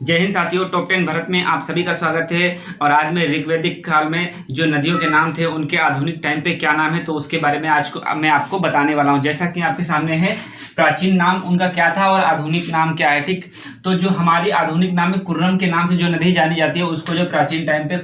जय हिंद साथियों, टॉप 10 भारत में आप सभी का स्वागत है। और आज मैं ऋग्वैदिक काल में जो नदियों के नाम थे उनके आधुनिक टाइम पे क्या नाम है तो उसके बारे में आज मैं आपको बताने वाला हूं। जैसा कि आपके सामने है, प्राचीन नाम उनका क्या था और आधुनिक नाम क्या है। ठीक, तो जो हमारी आधुनिक नाम है, कुर्रम के नाम से जो नदी जानी जाती है उसको जो प्राचीन टाइम पे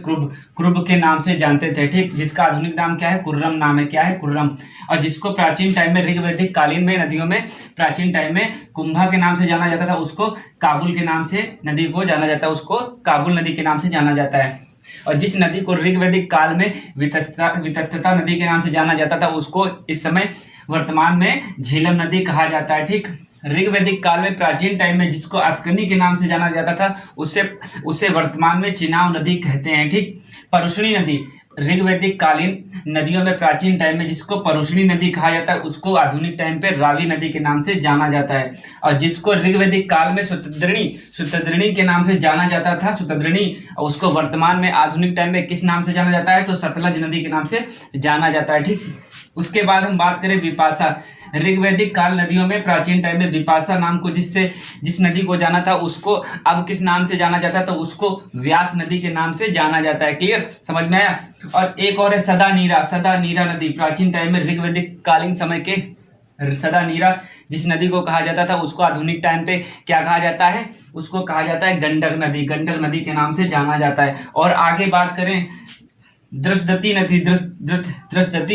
क्रुब के नाम से जानते थे। ठीक, जिसका आधुनिक नाम क्या है, कुर्रम नाम है। क्या है, कुर्रम। और जिसको प्राचीन टाइम में ऋग्वैदिक कालीन में नदियों में प्राचीन टाइम में कुंभा के नाम से जाना जाता था, उसको काबुल के नाम से नदी को जाना जाता है, उसको काबुल नदी के नाम से जाना जाता है। और जिस नदी को ऋग्वैदिक काल में वितस्तता नदी के नाम से जाना जाता था उसको इस समय वर्तमान में झेलम नदी कहा जाता है। ठीक, ऋग्वैदिक काल में प्राचीन टाइम में जिसको अस्कनी के नाम से जाना जाता था उससे वर्तमान में चिनाब नदी कहते हैं। ठीक, परुष्णी नदी ऋग्वैदिक कालीन नदियों में प्राचीन टाइम में जिसको परुष्णी नदी कहा जाता है उसको आधुनिक टाइम पे रावी नदी के नाम से जाना जाता है। और जिसको ऋग्वैदिक काल में सुतद्रिणी के नाम से जाना जाता था, सुतद्रिणी, उसको वर्तमान में आधुनिक टाइम में किस नाम से जाना जाता है तो सतलज नदी के नाम से जाना जाता है। ठीक, उसके बाद हम बात करें विपाशा। ऋग्वैदिक काल नदियों में प्राचीन टाइम में विपाशा नाम को जिस नदी को जाना था उसको अब किस नाम से जाना जाता है तो उसको व्यास नदी के नाम से जाना जाता है। क्लियर, समझ में आया। और एक और है सदा नीरा नदी। प्राचीन टाइम में ऋग्वैदिक कालीन समय के सदा नीरा जिस नदी को कहा जाता था उसको आधुनिक टाइम पे क्या कहा जाता है, उसको कहा जाता है गंडक नदी के नाम से जाना जाता है। और आगे बात करें द्रसदती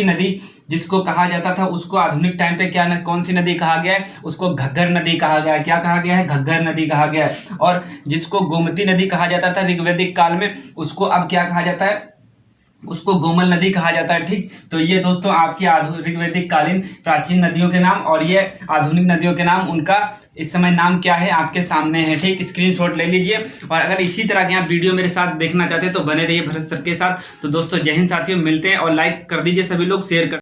नदी जिसको कहा जाता था उसको आधुनिक टाइम पे कौन सी नदी कहा गया है, उसको घग्गर नदी कहा गया है। क्या कहा गया है, घग्गर नदी कहा गया है। और जिसको गोमती नदी कहा जाता था ऋग्वैदिक काल में उसको अब क्या कहा जाता है, उसको गोमल नदी कहा जाता है। ठीक, तो ये दोस्तों आपकी ऋग्वैदिक कालीन प्राचीन नदियों के नाम और ये आधुनिक नदियों के नाम, उनका इस समय नाम क्या है आपके सामने है। ठीक, स्क्रीनशॉट ले लीजिए। और अगर इसी तरह के आप वीडियो मेरे साथ देखना चाहते हैं तो बने रहिए भरत सर के साथ। तो दोस्तों जय हिंद साथियों, मिलते हैं। और लाइक कर दीजिए सभी लोग, शेयर कर